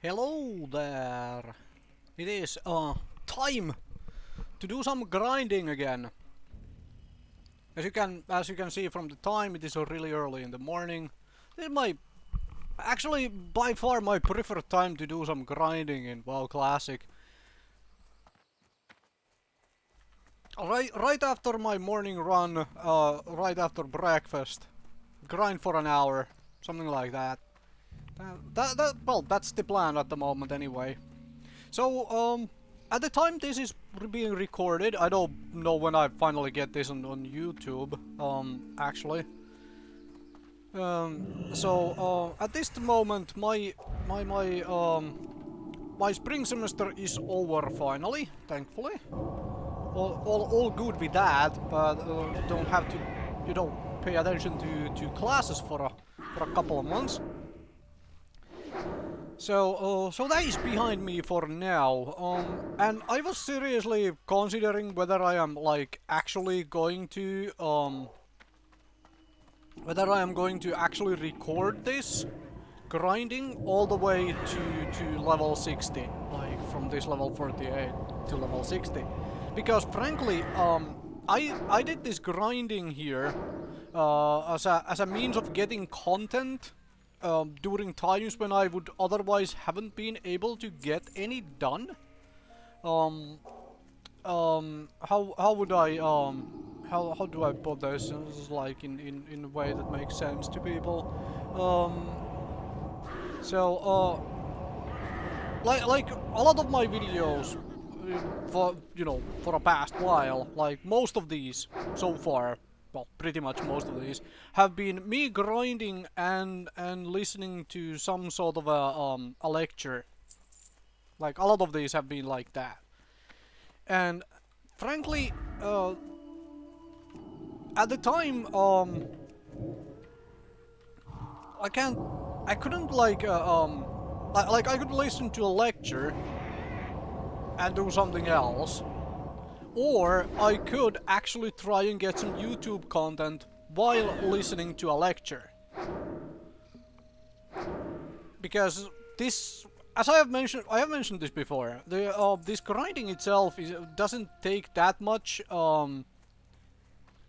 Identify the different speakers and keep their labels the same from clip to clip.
Speaker 1: Hello there! It is time to do some grinding again. As you can see from the time, it is really early in the morning. This is my actually by far my preferred time to do some grinding in WoW Classic. Right after my morning run, right after breakfast, grind for an hour, something like that. Well, that's the plan at the moment anyway. So, at the time this is being recorded, I don't know when I finally get this on YouTube, actually. At this moment, my spring semester is over finally, thankfully. All good with that, but don't have to, pay attention to classes for a couple of months. So that is behind me for now. And I was seriously considering whether I am actually going to actually record this grinding all the way to level 60, like from this level 48 to level 60, because frankly, I did this grinding here as a means of getting content. During times when I would otherwise haven't been able to get any done. How would I how do I put this? This is like in a way that makes sense to people. Like a lot of my videos for a past while, like most of these so far, well, pretty much most of these have been me grinding and listening to some sort of a lecture. Like a lot of these have been like that. And frankly, at the time, I couldn't like I could listen to a lecture and do something else. Or I could actually try and get some YouTube content while listening to a lecture. Because this, as I have mentioned this before, this grinding itself doesn't take that much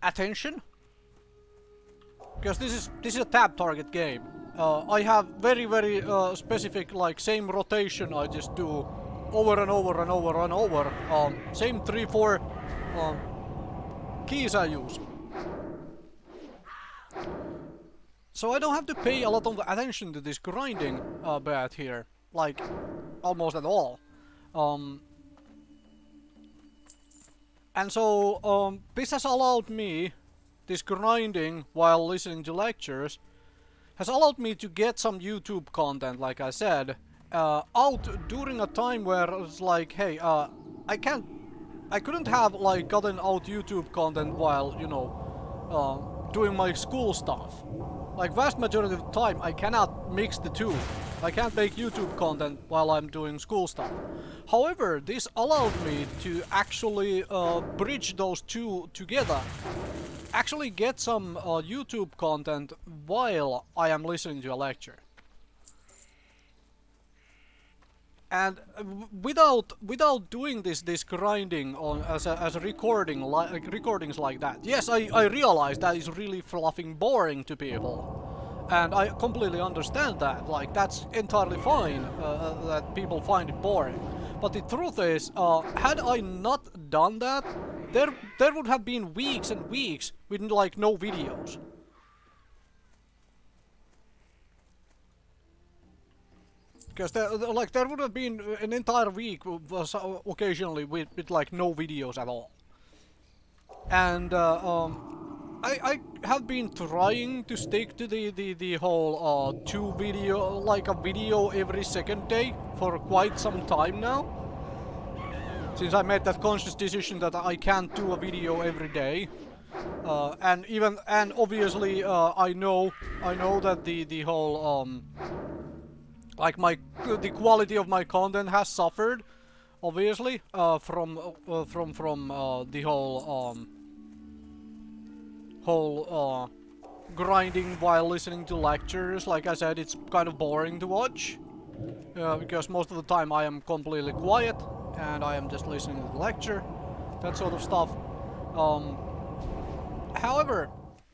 Speaker 1: attention. Because this is a tab target game. I have very specific same rotation I just do over and over and over and over. Same 3-4 keys I use. So I don't have to pay a lot of attention to this grinding bit here, like almost at all. And so this has allowed me, this grinding while listening to lectures, has allowed me to get some YouTube content, like I said, out during a time where it's like, hey, I couldn't have gotten out YouTube content while, doing my school stuff. Like vast majority of the time I cannot mix the two. I can't make YouTube content while I'm doing school stuff. However, this allowed me to actually bridge those two together. Actually get some YouTube content while I am listening to a lecture. And without doing this grinding on as a recording recordings like that, yes, I realize that is really fluffing boring to people, and I completely understand that. Like that's entirely fine that people find it boring. But the truth is, had I not done that, there would have been weeks and weeks with no videos. Because there would have been an entire week occasionally with no videos at all. And I have been trying to stick to the whole a video every second day for quite some time now. Since I made that conscious decision that I can't do a video every day. And obviously I know that the whole the quality of my content has suffered, obviously, from the whole grinding while listening to lectures. Like I said, it's kind of boring to watch. because most of the time I am completely quiet and I am just listening to the lecture, that sort of stuff. However,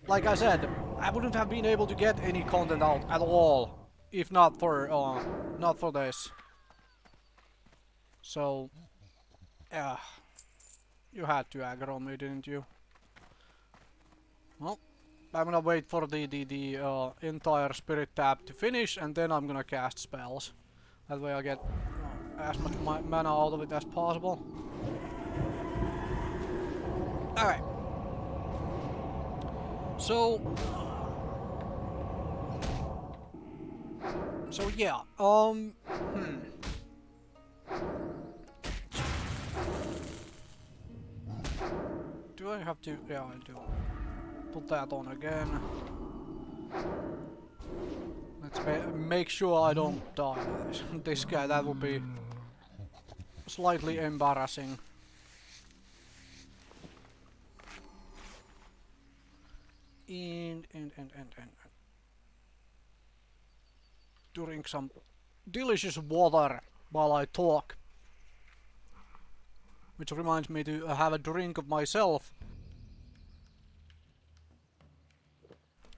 Speaker 1: like I said, I wouldn't have been able to get any content out at all if not for this. So, yeah, you had to aggro me, didn't you? Well, I'm gonna wait for the entire spirit tab to finish, and then I'm gonna cast spells. That way I get as much mana out of it as possible. Alright. So yeah, do I have to? Yeah, I do. Put that on again. Let's make sure I don't die. This guy, that would be slightly embarrassing. And drink some delicious water while I talk. Which reminds me to have a drink of myself.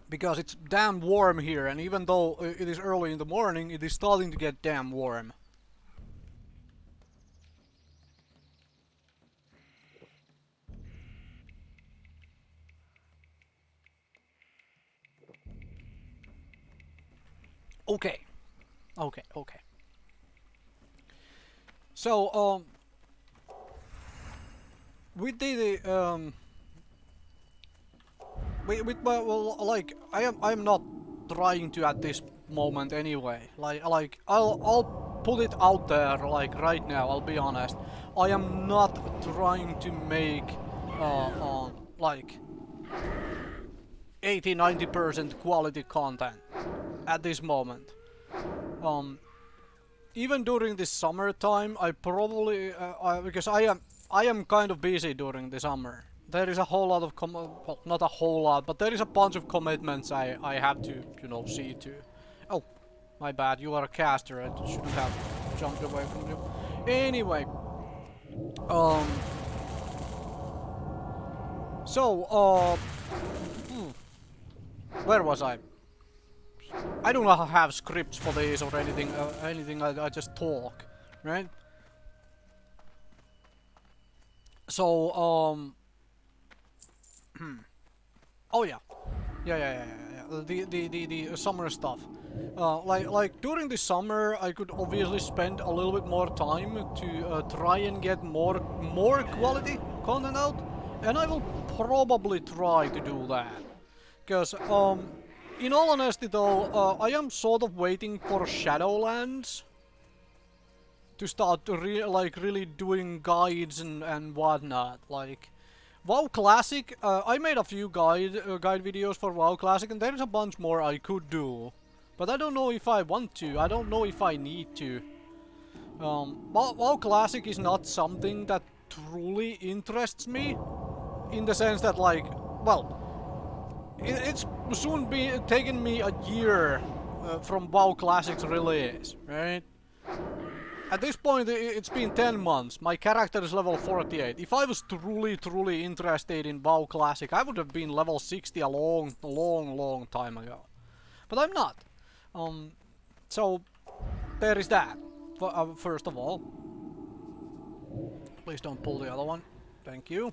Speaker 1: Because it's damn warm here, and even though it is early in the morning, it is starting to get damn warm. Okay. Okay. So, with well, like I'm not trying to at this moment anyway. Like I'll put it out there like right now. I'll be honest. I am not trying to make like 80-90% quality content at this moment. Even during this summertime, I probably because I am kind of busy during the summer. There is a whole lot of well, not a whole lot, but there is a bunch of commitments I have to, you know, see to. Oh, my bad. You are a caster. I shouldn't have jumped away from you. Anyway, where was I? I do not have scripts for this or anything. I just talk, right? So, oh yeah. The summer stuff. Like during the summer, I could obviously spend a little bit more time to try and get more quality content out, and I will probably try to do that. Because in all honesty, though, I am sort of waiting for Shadowlands to start really doing guides and whatnot. Like WoW Classic, I made a few guide videos for WoW Classic, and there's a bunch more I could do, but I don't know if I want to. I don't know if I need to. WoW Classic is not something that truly interests me, in the sense that, like, well, it's soon be taken me a year from WoW Classic's release, right? At this point, it's been 10 months. My character is level 48. If I was truly interested in WoW Classic, I would have been level 60 a long time ago. But I'm not. So, there is that. First of all. Please don't pull the other one. Thank you.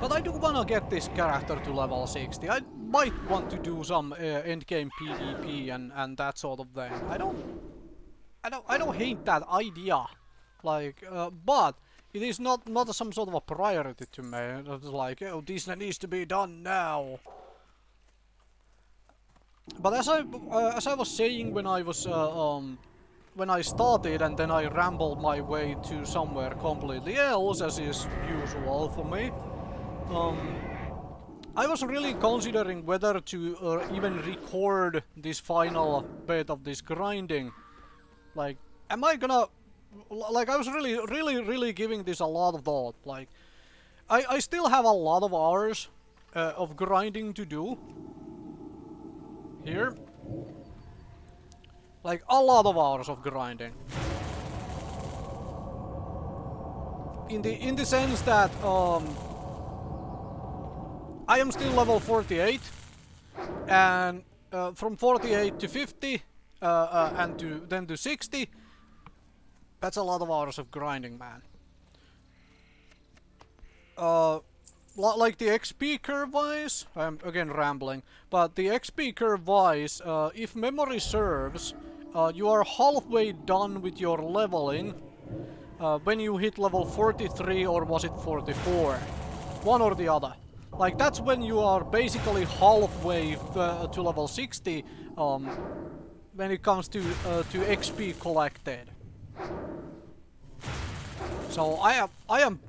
Speaker 1: But I do wanna get this character to level 60. I might want to do some endgame PvP and that sort of thing. I don't hate that idea. Like, but it is not some sort of a priority to me. It's like, oh, this needs to be done now. But as I was saying when I was when I started and then I rambled my way to somewhere completely else, as is usual for me. I was really considering whether to even record this final bit of this grinding. Like, am I gonna... Like, I was really giving this a lot of thought. Like, I still have a lot of hours of grinding to do. here. Like a lot of hours of grinding. In the sense that I am still level 48, and from 48 to 50, and then to 60. That's a lot of hours of grinding, man. Like the XP curve wise, I'm again rambling, but the XP curve wise, if memory serves, you are halfway done with your leveling when you hit level 43, or was it 44? One or the other. Like that's when you are basically halfway to level 60 when it comes to XP collected. So I am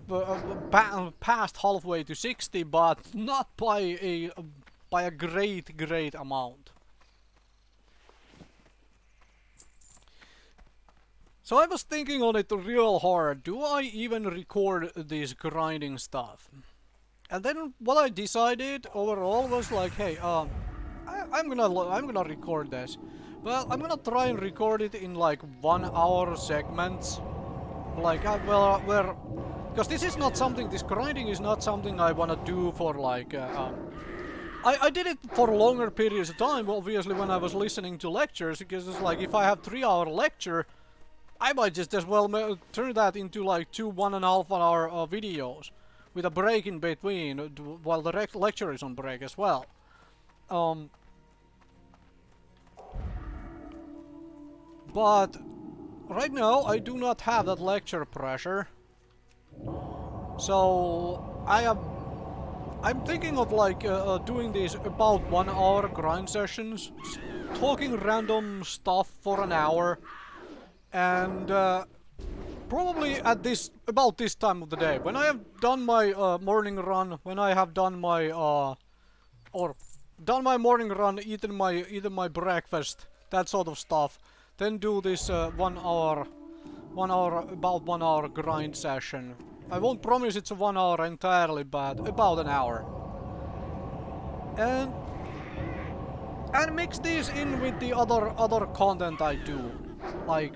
Speaker 1: past halfway to 60, but not by a great amount. So I was thinking on it real hard. Do I even record this grinding stuff? And then what I decided overall was like, hey, I'm gonna record this. Well, I'm gonna try and record it in like 1 hour segments. Like, where, because this is not something, this grinding is not something I wanna do for like, I did it for longer periods of time, obviously, when I was listening to lectures, because it's like, if I have 3-hour lecture, I might just as well turn that into like 2 1.5 hour videos, with a break in between, while the lecture is on break as well. But right now, I do not have that lecture pressure. So I'm thinking of like doing these about 1 hour grind sessions, just talking random stuff for an hour, and probably at about this time of the day, when I have done my morning run, when I have done my morning run, eaten my breakfast, that sort of stuff. Then do this 1 hour, about 1 hour grind session. I won't promise it's a 1 hour entirely, but about an hour. And mix these in with the other content I do, like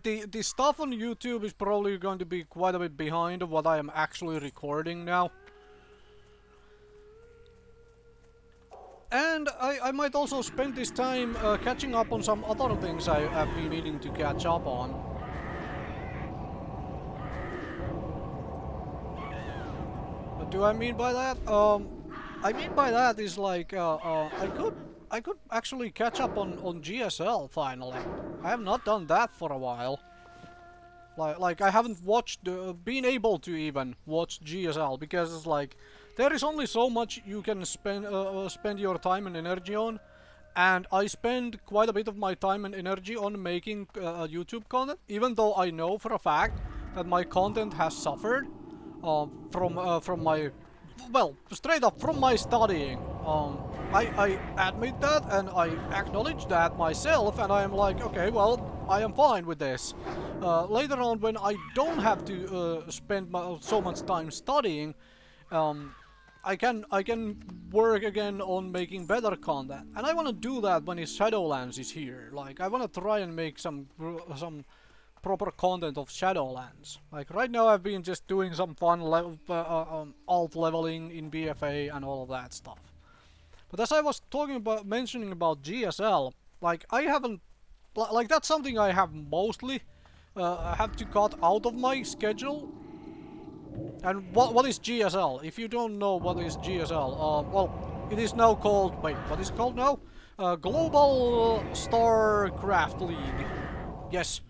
Speaker 1: the stuff on YouTube is probably going to be quite a bit behind of what I am actually recording now. And I might also spend this time catching up on some other things I have been needing to catch up on. What do I mean by that? I mean by that is like I could actually catch up on GSL finally. I have not done that for a while. Like I haven't watched, been able to even watch GSL, because it's like there is only so much you can spend your time and energy on, and I spend quite a bit of my time and energy on making YouTube content, even though I know for a fact that my content has suffered from my, well, straight up from my studying. I admit that and I acknowledge that myself, and I am like, okay, well, I am fine with this. Later on, when I don't have to spend so much time studying, I can work again on making better content, and I want to do that when Shadowlands is here. Like, I want to try and make some proper content of Shadowlands. Like right now, I've been just doing some fun alt leveling in BFA and all of that stuff. But as I was mentioning about GSL, like I haven't, like that's something I have mostly have to cut out of my schedule. And what is GSL? If you don't know what is GSL, well, it is now called, wait, what is it called now? Global StarCraft League. Yes,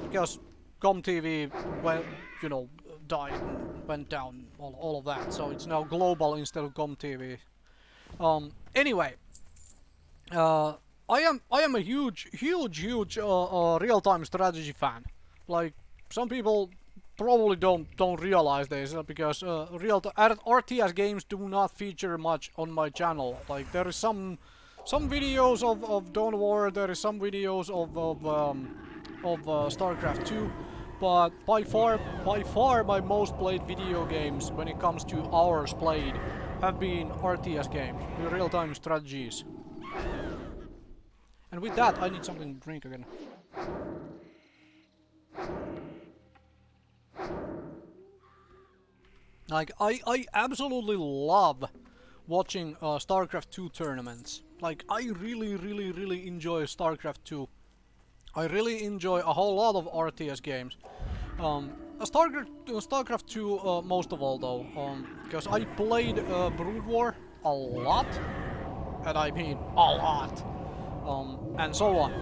Speaker 1: because ComTV, well, you know, died and went down, all of that. So it's now global instead of ComTV. Anyway, I am a huge real-time strategy fan. Like some people probably don't realize this because RTS games do not feature much on my channel. Like there is some videos of Dawn War, there is some videos of StarCraft 2, but by far my most played video games when it comes to hours played have been RTS games, real-time strategies. And with that, I need something to drink again. Like, I absolutely love watching StarCraft 2 tournaments. Like, I really enjoy StarCraft 2. I really enjoy a whole lot of RTS games. StarCraft 2 most of all though, because I played Brood War a lot, and I mean a lot, and so on.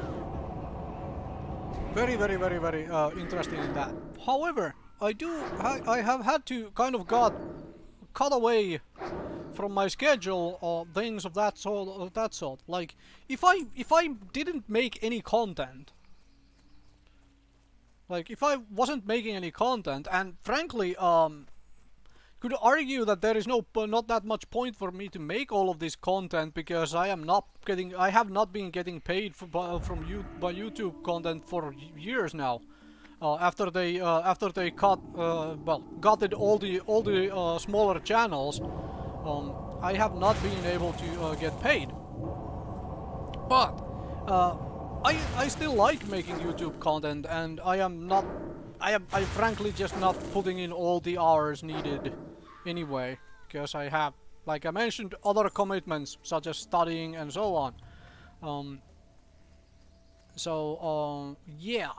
Speaker 1: Very interested in that. However, I have had to kind of cut away from my schedule things of that sort. Like, if I didn't make any content. Like, if I wasn't making any content, and frankly, could argue that there is not that much point for me to make all of this content because I have not been getting paid by YouTube content for years now. After they gutted all the smaller channels, I have not been able to get paid. But I still like making YouTube content, and I am frankly just not putting in all the hours needed anyway, because I have, like I mentioned, other commitments such as studying and so on. Yeah.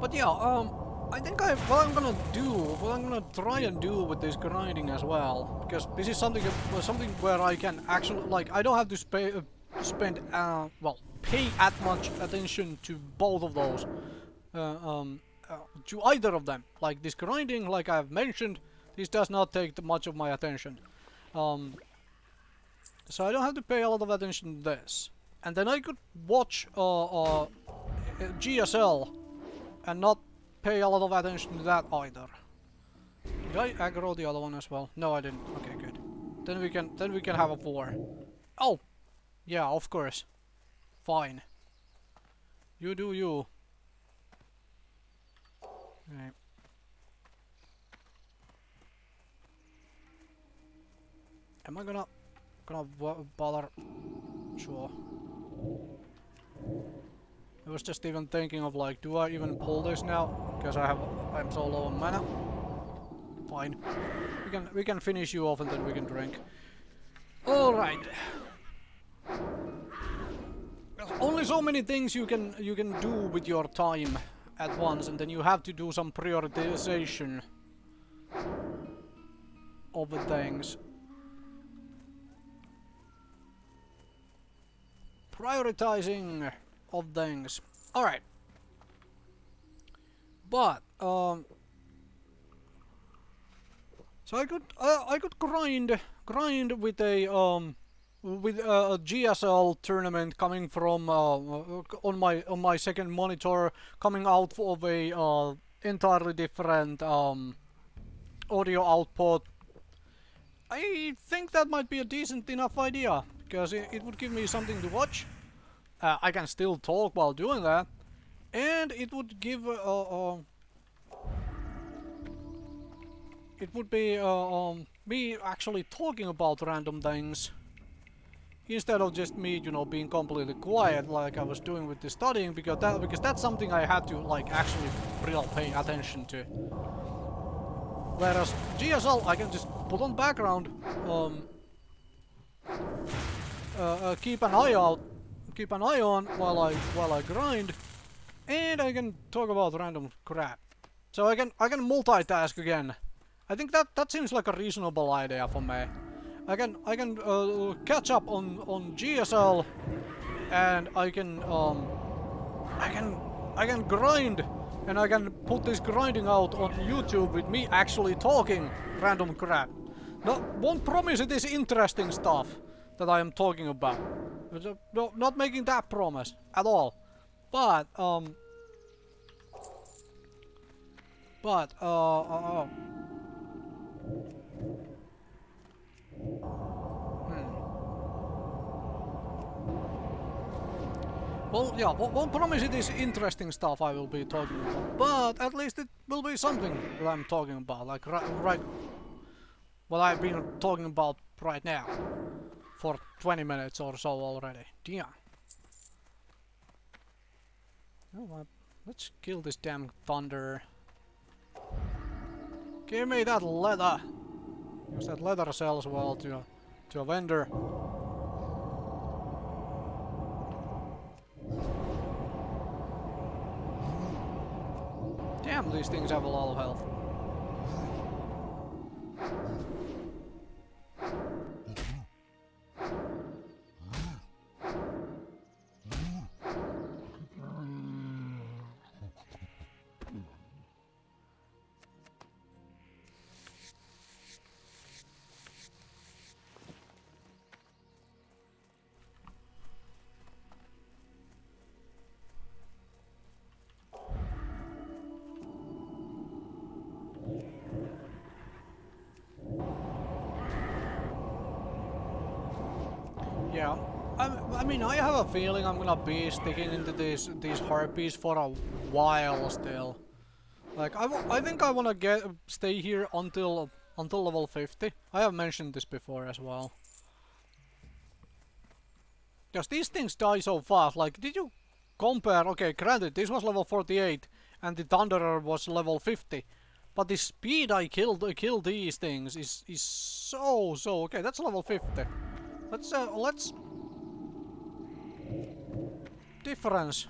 Speaker 1: But yeah, I think what I'm gonna try and do with this grinding as well, because this is something where I can actually, like, I don't have to pay that much attention to both of those, to either of them. Like this grinding, like I've mentioned, this does not take much of my attention, so I don't have to pay a lot of attention to this, and then I could watch GSL and not pay a lot of attention to that either. Did I aggro the other one as well? No, I didn't. Okay, good. Then we can have a war. Oh, yeah, of course. Fine. You do you. Okay. Am I gonna bother? Sure. I was just even thinking of, like, do I even pull this now? Because I'm so low on mana. Fine. We can finish you off and then we can drink. All right. There's only so many things you can do with your time at once, and then you have to do some prioritization of the things. Prioritizing of things. All right. But so I could grind with a GSL tournament coming from on my second monitor, coming out of a entirely different audio output. I think that might be a decent enough idea, because it would give me something to watch. I can still talk while doing that, and it would give it would be me actually talking about random things instead of just me, you know, being completely quiet like I was doing with the studying, because that's something I had to, like, actually really pay attention to. Whereas GSL, I can just put on background, keep an eye on while I grind, and I can talk about random crap. So I can multitask again. I think that seems like a reasonable idea for me. I can catch up on GSL, and I can grind, and I can put this grinding out on YouTube with me actually talking random crap. No, won't promise it is interesting stuff that I am talking about. No, not making that promise at all. But Well, yeah, won't promise it is interesting stuff I will be talking about, but at least it will be something that I'm talking about, like right what I've been talking about right now for 20 minutes or so already. Damn. Oh, let's kill this damn thunder. Give me that leather. Use that leather sells well to a vendor. Damn, these things have a lot of health. Yeah, I mean, I have a feeling I'm gonna be sticking into these harpies for a while still. Like, I think I wanna stay here until level 50. I have mentioned this before as well. Because these things die so fast. Like, did you compare? Okay, granted, this was level 48, and the Thunderer was level 50. But the speed I kill these things is so okay. That's level 50. Let's difference.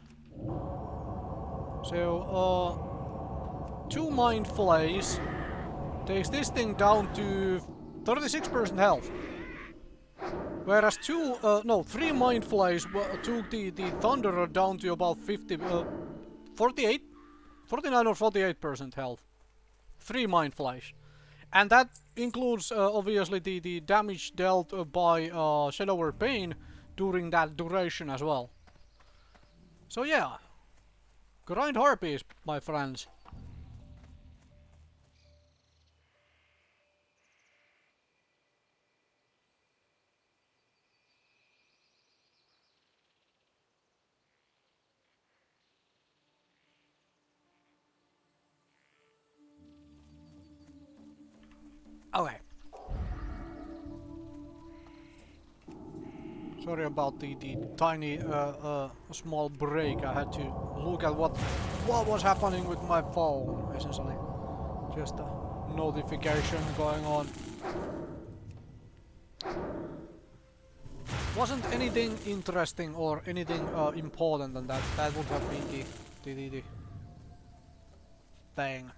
Speaker 1: So 2 mind flays takes this thing down to 36% health. Whereas 3 mind flays took the Thunderer down to about 48, 49 or 48% health. 3 mind flays. And that includes obviously the damage dealt by Shadower Pain during that duration as well. So yeah, grind harpies, my friends. Okay. Sorry about the tiny small break. I had to look at what was happening with my phone, essentially. Just a notification going on. Wasn't anything interesting or anything important, and that would have been the thing.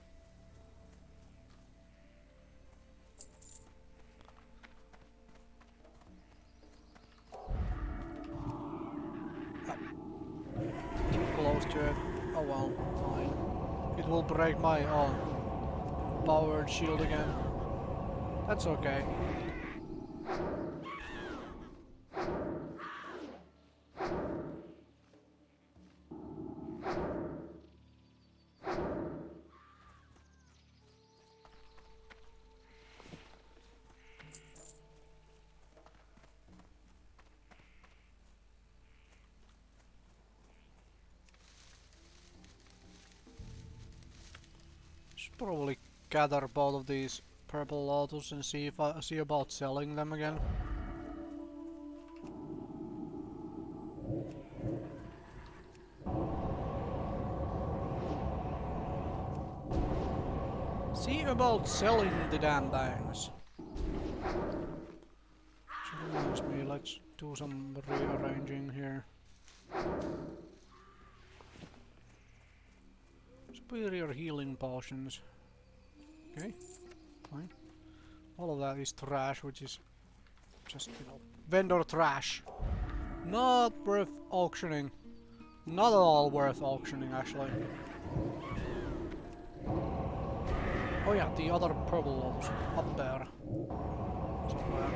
Speaker 1: Too close to it. Oh well, fine. It will break my powered shield again. That's okay. Should probably gather both of these purple lotus and see if I see about selling them again. See about selling the damn things. Which reminds me, let's do some rearranging here. Superior healing potions. Okay, fine. All of that is trash, which is just, you know, vendor trash. Not worth auctioning. Not at all worth auctioning, actually. Oh yeah, the other purple lotus up there. Somewhere.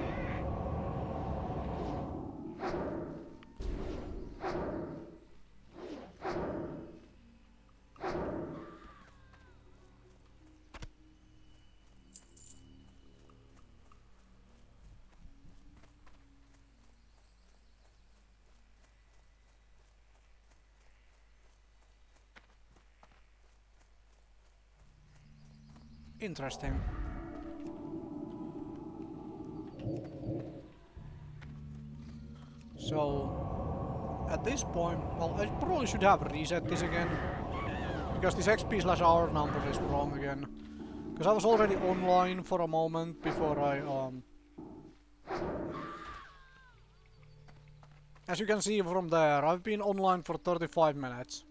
Speaker 1: Interesting. So, at this point, well, I probably should have reset this again. Because this XP/hour number is wrong again. Because I was already online for a moment before I, As you can see from there, I've been online for 35 minutes.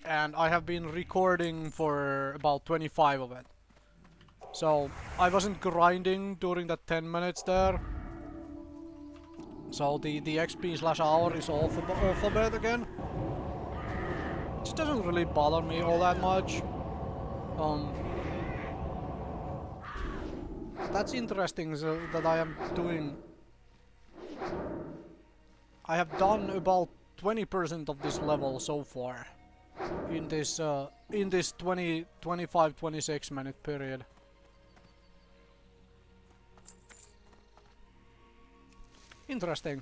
Speaker 1: And I have been recording for about 25 of it. So, I wasn't grinding during that 10 minutes there. So the XP/hour is off a bit again. Which doesn't really bother me all that much. That's interesting that I am doing... I have done about 20% of this level so far. In this 25-26 minute period. Interesting.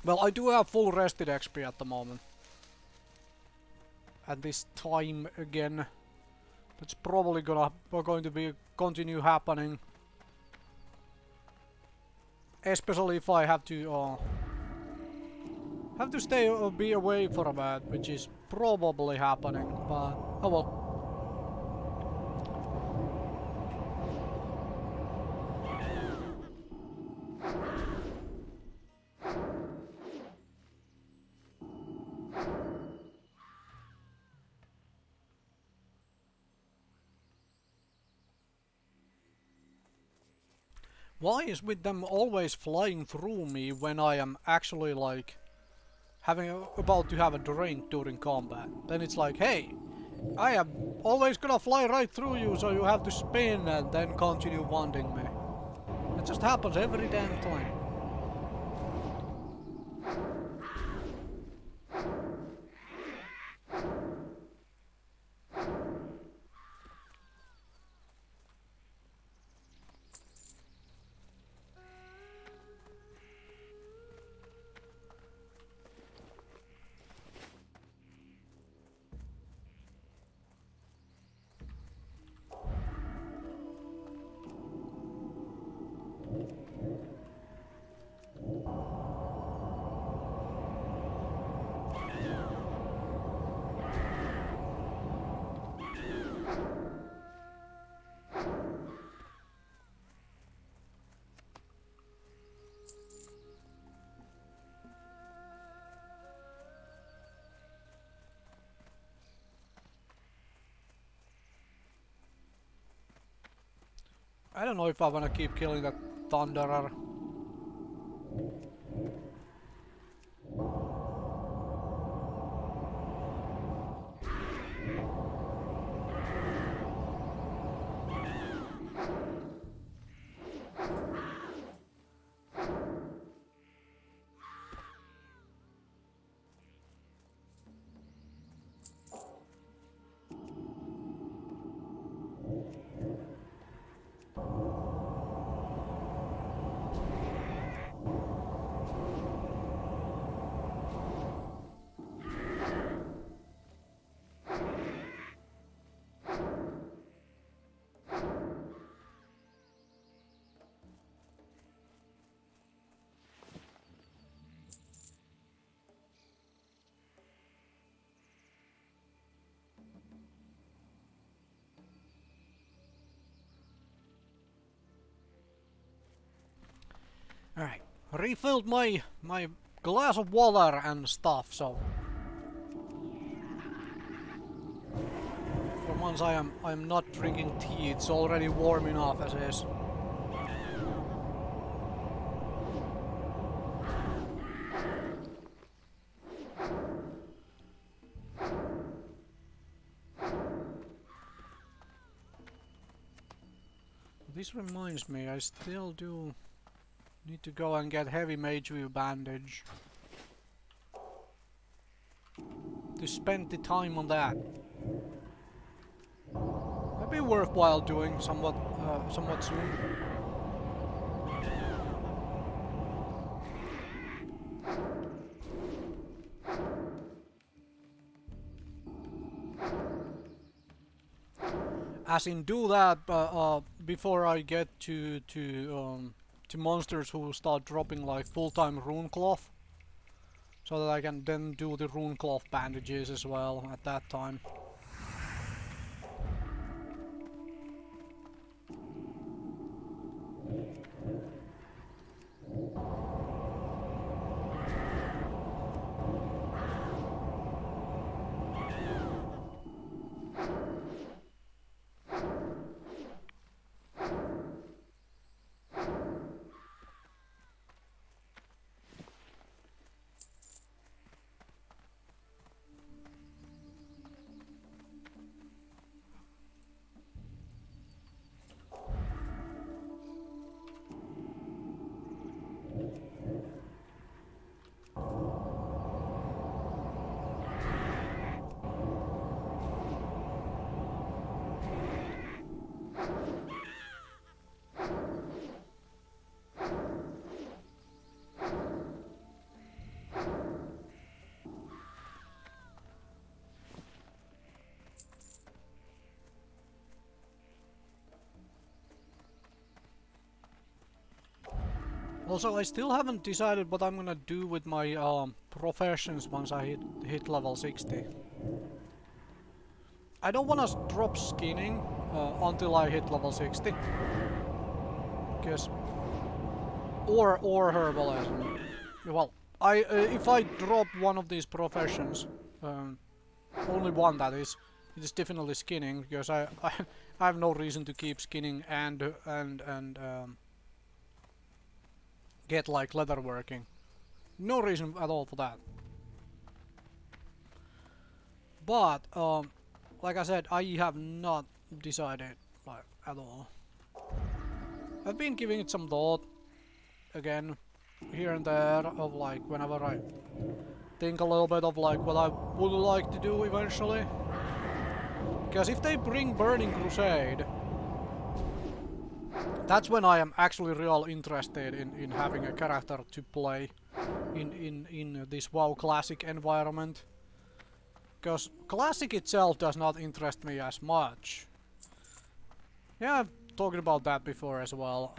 Speaker 1: Well, I do have full rested XP at the moment. At this time again. That's probably going to be continue happening. Especially if I have to be away for a bit, which is probably happening, but oh well. Why is with them always flying through me when I am actually like about to have a drink during combat? Then it's like, hey, I am always gonna fly right through you, so you have to spin and then continue wanting me. It just happens every damn time. I don't know if I wanna keep killing that Thunderer. Alright, refilled my glass of water and stuff, so for once I'm not drinking tea, it's already warm enough as is. This reminds me, I still do need to go and get heavy mage view bandage. To spend the time on that. That'd be worthwhile doing somewhat soon. As in do that before I get to monsters who start dropping like full-time rune cloth, so that I can then do the rune cloth bandages as well at that time. Also, I still haven't decided what I'm gonna do with my professions once I hit level 60. I don't wanna drop skinning until I hit level 60. Because or herbalism. Well, if I drop one of these professions, only one that is, it is definitely skinning, because I have no reason to keep skinning and get like leatherworking. No reason at all for that. But like I said, I have not decided like at all. I've been giving it some thought again, here and there, of like whenever I think a little bit of like what I would like to do eventually. Because if they bring Burning Crusade, that's when I am actually real interested in having a character to play in this WoW Classic environment. Because Classic itself does not interest me as much. Yeah, I've talked about that before as well.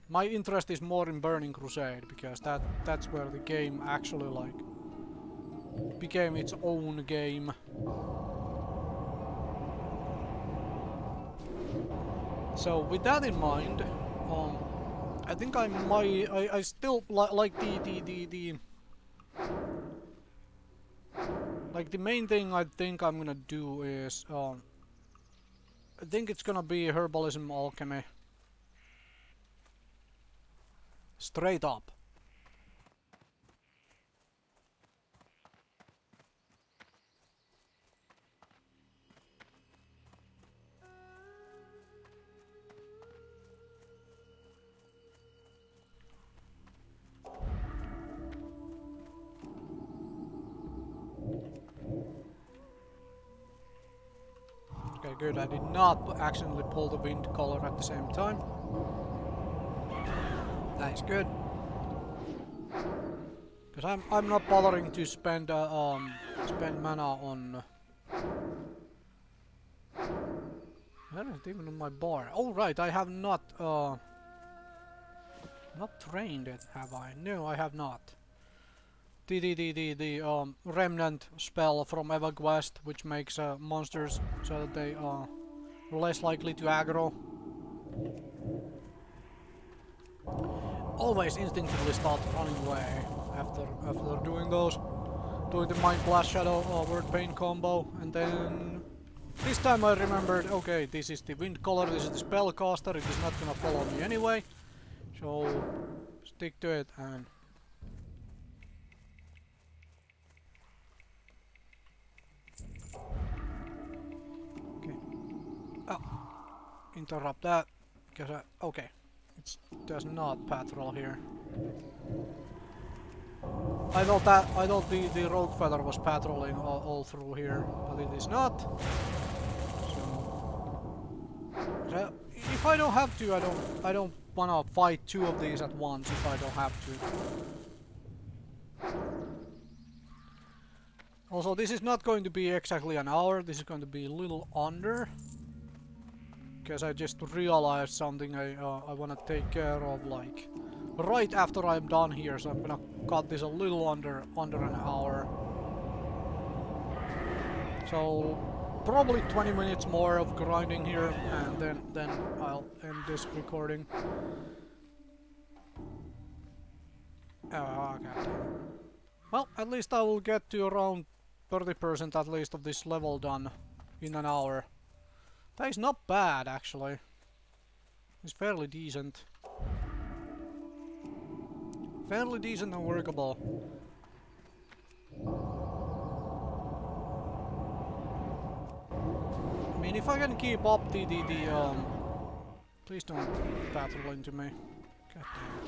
Speaker 1: My interest is more in Burning Crusade, because that's where the game actually like became its own game. So with that in mind, I think I still like the main thing I think I'm gonna do is I think it's gonna be herbalism alchemy. Straight up. Okay, good. I did not accidentally pull the wind color at the same time. That is good. Because I'm not bothering to spend mana on. Where is it even on my bar? Oh right, I have not trained it, have I? No, I have not. The remnant spell from EverQuest, which makes monsters so that they are less likely to aggro. Always instinctively start running away after doing those. Doing the Mind Blast Shadow Word Pain combo, and then this time I remembered, okay, this is the wind color, this is the spellcaster, it is not gonna follow me anyway, so stick to it. And okay, interrupt that, because okay, it does not patrol here. I thought the rogue feather was patrolling all through here, but it is not. So if I don't have to, I don't wanna fight two of these at once if I don't have to. Also, this is not going to be exactly an hour. This is going to be a little under. because I just realized something I want to take care of, like, right after I'm done here, so I'm gonna cut this a little under an hour. So probably 20 minutes more of grinding here, and then I'll end this recording. God damn. Well, at least I will get to around 30% at least of this level done in an hour. That is not bad, actually. It's fairly decent. Fairly decent and workable. I mean, if I can keep up please don't battle into me. God damn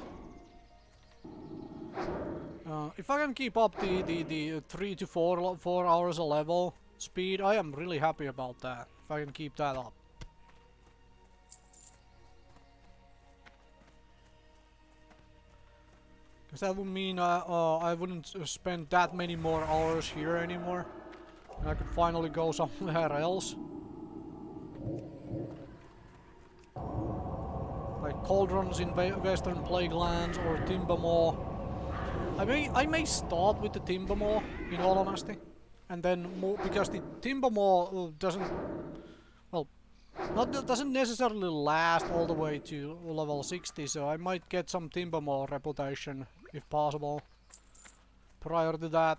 Speaker 1: it. If I can keep up the 3 to 4 hours a level speed, I am really happy about that. If I can keep that up. Because that would mean I wouldn't spend that many more hours here anymore. And I could finally go somewhere else. Like cauldrons in Western Plaguelands or Timbermoor. I may start with the Timbermoor, in all honesty. And then move, because the Timbermoor doesn't necessarily last all the way to level 60, so I might get some Timbermoor reputation, if possible, prior to that.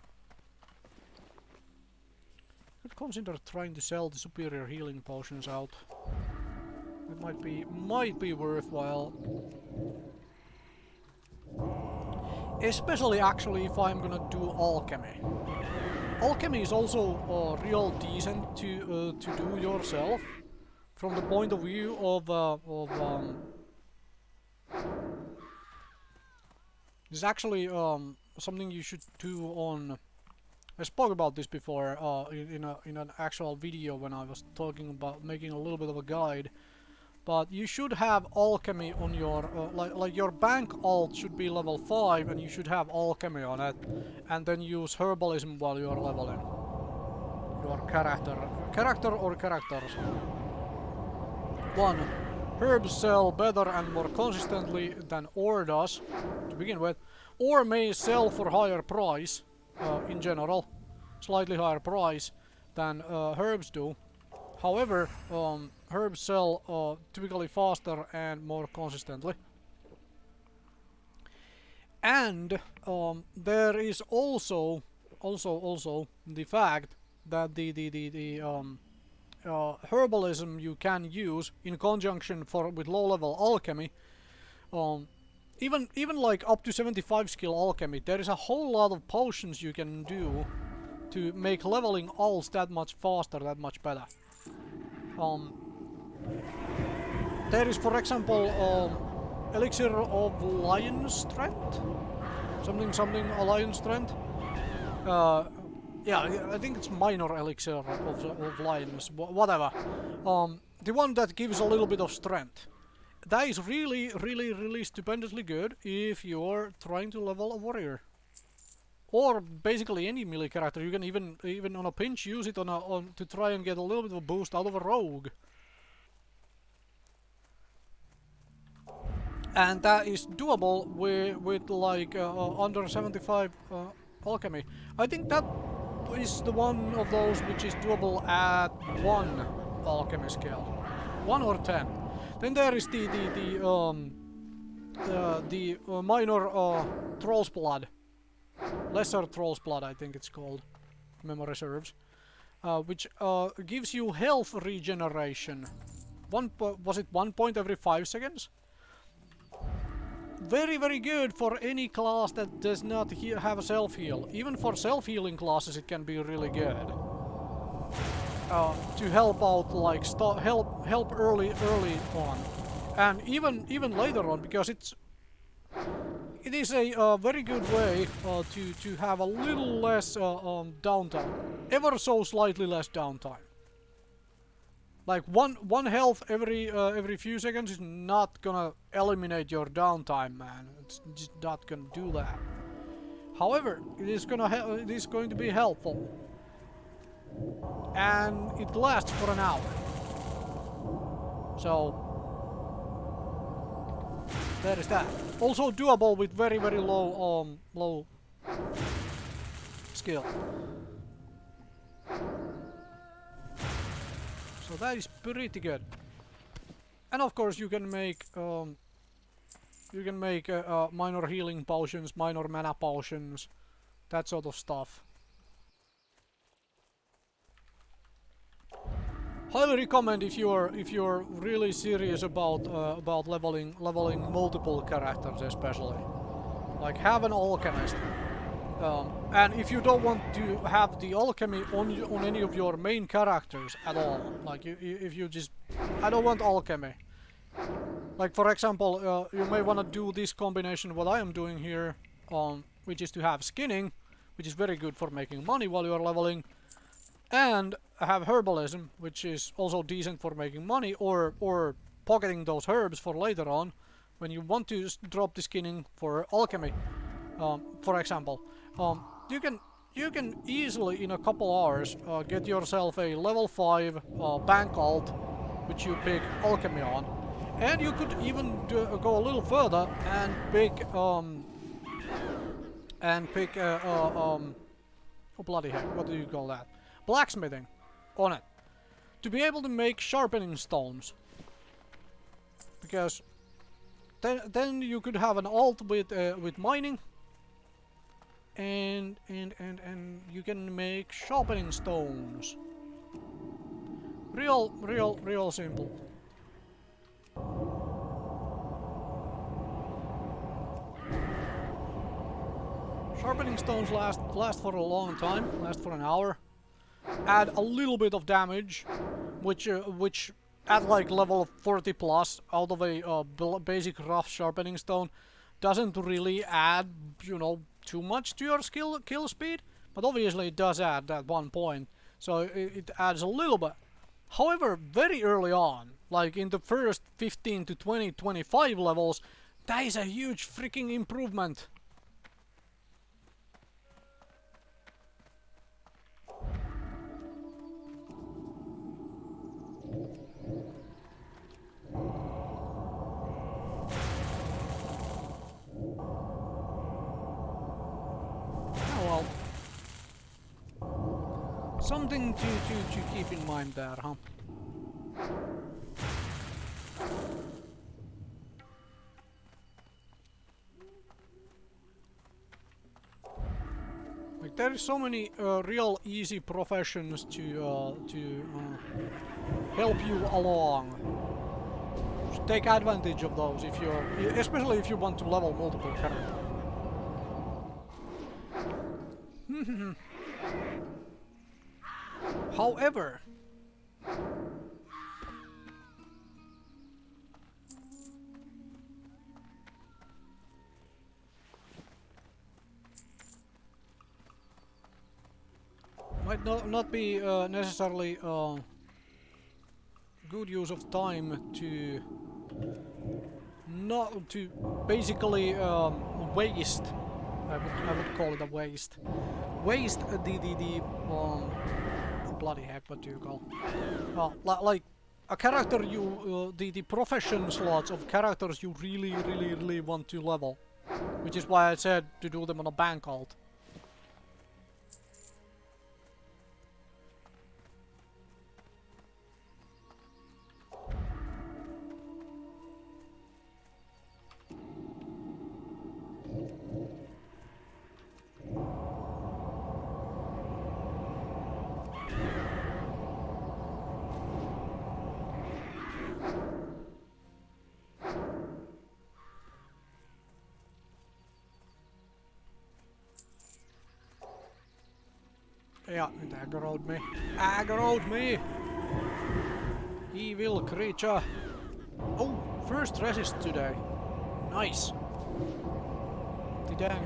Speaker 1: I could consider trying to sell the superior healing potions out. It might be worthwhile. Especially actually if I'm gonna do alchemy. Alchemy is also real decent to do yourself. From the point of view of this is actually something you should do on. I spoke about this before in an actual video when I was talking about making a little bit of a guide. But you should have alchemy on your like your bank alt should be level 5, and you should have alchemy on it, and then use herbalism while you are leveling your character or characters. 1. Herbs sell better and more consistently than ore does, to begin with. Ore may sell for higher price, in general, slightly higher price than herbs do. However, herbs sell typically faster and more consistently. And there is also the fact that the herbalism you can use in conjunction with low-level alchemy, even like up to 75 skill alchemy, there is a whole lot of potions you can do to make leveling alts that much faster, that much better. There is, for example, elixir of lion strength, something lion strength. Yeah, I think it's minor elixir of lions, whatever. The one that gives a little bit of strength. That is really stupendously good if you're trying to level a warrior. Or basically any melee character. You can even on a pinch use it to try and get a little bit of a boost out of a rogue. And that is doable with like under 75 alchemy. I think that is the one of those which is doable at 1 alchemy skill, 1 or 10. Then there is the minor Troll's Blood. Lesser Troll's Blood, I think it's called, memory serves, which gives you health regeneration. Was it 1 point every 5 seconds? Very good for any class that does not have a self-heal. Even for self-healing classes it can be really good. To help out, like, help early on. And even later on, because it is a very good way to have a little less downtime, ever so slightly less downtime. Like one health every few seconds is not gonna eliminate your downtime, man. It's just not gonna do that. However, it is going to be helpful, and it lasts for an hour. So there is that. Also doable with very low skill. So that is pretty good. And of course you can make minor healing potions, minor mana potions, that sort of stuff. Highly recommend if you're really serious about leveling multiple characters, especially. Like have an alchemist. And if you don't want to have the alchemy on any of your main characters at all, like if you just, I don't want alchemy. Like for example, you may want to do this combination what I am doing here, which is to have skinning, which is very good for making money while you are leveling, and have herbalism, which is also decent for making money, or pocketing those herbs for later on when you want to drop the skinning for alchemy. For example, you can easily in a couple hours get yourself a level 5 bank alt, which you pick alchemy on, and you could even go a little further and pick oh bloody heck, what do you call that? Blacksmithing on it to be able to make sharpening stones, because then you could have an alt with mining. And you can make sharpening stones. Real simple. Sharpening stones last for a long time, last for an hour. Add a little bit of damage, which at like level 40 plus out of a basic rough sharpening stone doesn't really add, you know, too much to your kill speed, but obviously it does add at one point, so it adds a little bit. However, very early on, like in the first 15 to 20, 25 levels, that is a huge freaking improvement. Something to keep in mind there, huh? Like there is so many real easy professions to help you along. So take advantage of those if you're, especially if you want to level multiple characters. However, might not be necessarily good use of time to basically waste. I would call it a waste. Waste the bloody heck, what do you call? Like a character you the profession slots of characters you really want to level, which is why I said to do them on a bank alt. Yeah, it aggroed me. Aggroed me! Evil creature! Oh, first resist today. Nice! The dang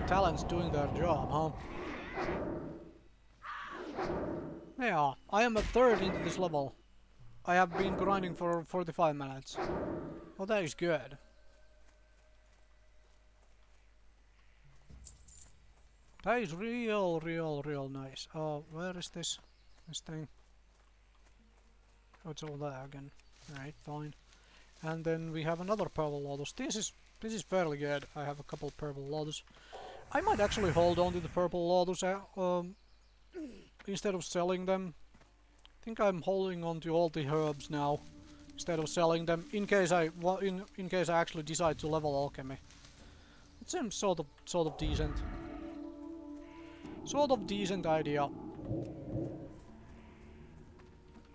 Speaker 1: talents doing their job, huh? Yeah, I am a third into this level. I have been grinding for 45 minutes. Well, that is good. That is real nice. Oh, where is this thing? Oh, it's over there again. Right, fine. And then we have another purple lotus. This is fairly good. I have a couple purple lotus. I might actually hold on to the purple lotus instead of selling them. I think I'm holding on to all the herbs now instead of selling them in case I actually decide to level alchemy. It seems sort of decent. Sort of decent idea.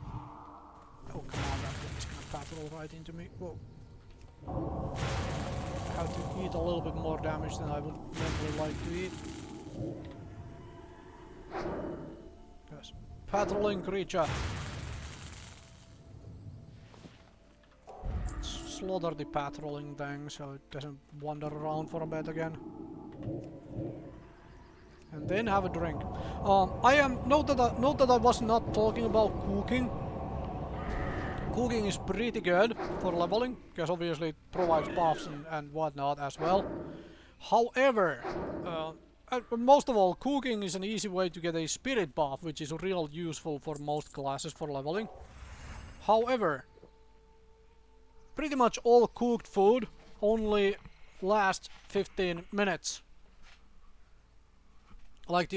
Speaker 1: Oh come on, that thing's gonna patrol right into me. Whoa. I have to eat a little bit more damage than I would normally like to eat. Yes. Patrolling creature. Slaughter the patrolling thing so it doesn't wander around for a bit again. And then have a drink. Note that I was not talking about cooking. Cooking is pretty good for leveling, because obviously it provides buffs and whatnot as well. However, most of all, cooking is an easy way to get a spirit buff, which is real useful for most classes for leveling. However, pretty much all cooked food only lasts 15 minutes. Like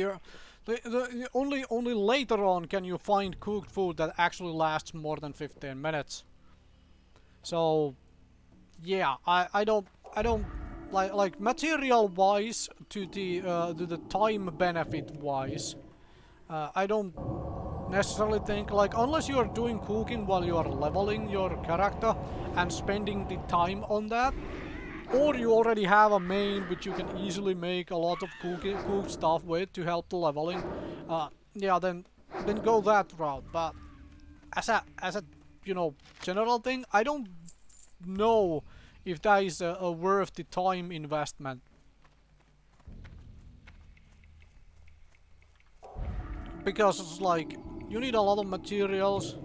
Speaker 1: only later on can you find cooked food that actually lasts more than 15 minutes. So yeah, I don't like material wise to the time benefit wise. I don't necessarily think, like, unless you are doing cooking while you are leveling your character and spending the time on that, or you already have a main which you can easily make a lot of cooked stuff with to help the leveling, yeah, then go that route. But as a you know, general thing, I don't know if that is a worth the time investment. Because it's like, you need a lot of materials,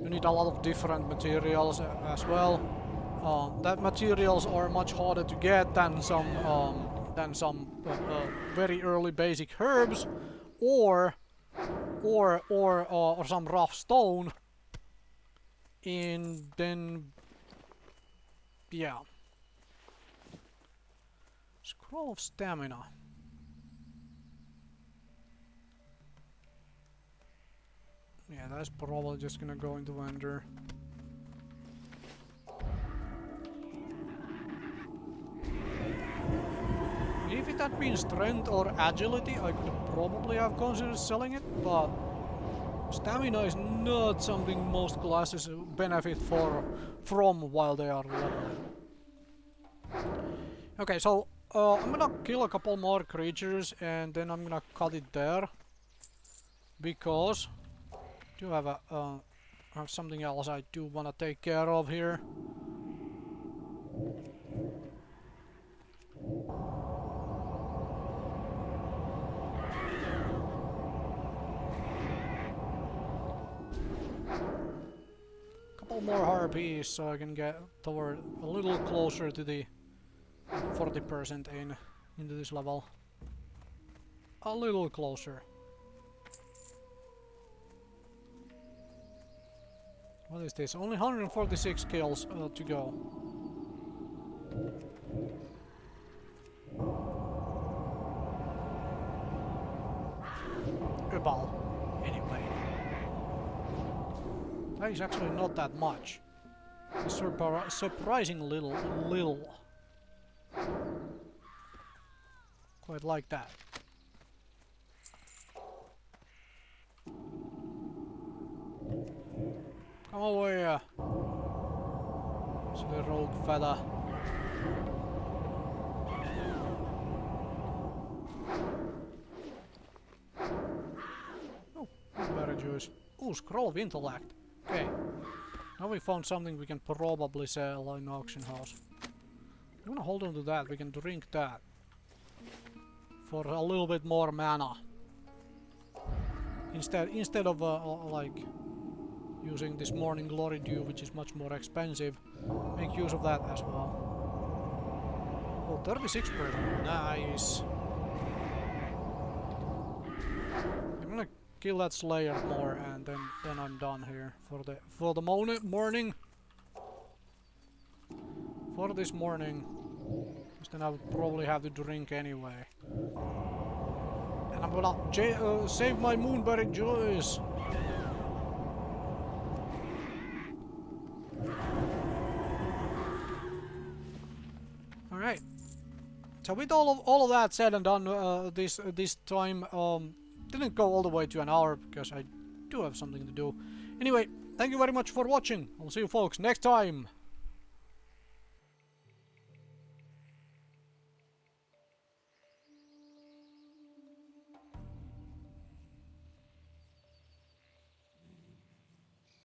Speaker 1: you need a lot of different materials as well. That materials are much harder to get than some very early basic herbs, or some rough stone. And then, yeah. Scroll of stamina. Yeah, that's probably just gonna go into vendor. If it had been strength or agility, I could probably have considered selling it, but stamina is not something most classes benefit from while they are leveling. Okay, so I'm gonna kill a couple more creatures and then I'm gonna cut it there, because I do have have something else I do wanna take care of here. Couple more harpies so I can get toward a little closer to the 40% into this level. A little closer. What is this? Only 146 kills to go. About. Anyway. That is actually not that much. It's surprising little. Quite like that. Come over here. Silly rogue fella. Oh, berry juice. Ooh, scroll of intellect. Okay. Now we found something we can probably sell in auction house. I'm gonna hold on to that. We can drink that for a little bit more mana. Instead of like using this morning glory dew, which is much more expensive, make use of that as well. Oh, 36%. Nice. I'm gonna kill that Slayer more, and then I'm done here for the morning. For this morning, because then I would probably have to drink anyway. And I'm gonna save my moonberry joys. All right. So with all of that said and done, this time didn't go all the way to an hour because I do have something to do. Anyway, thank you very much for watching. I'll see you folks next time.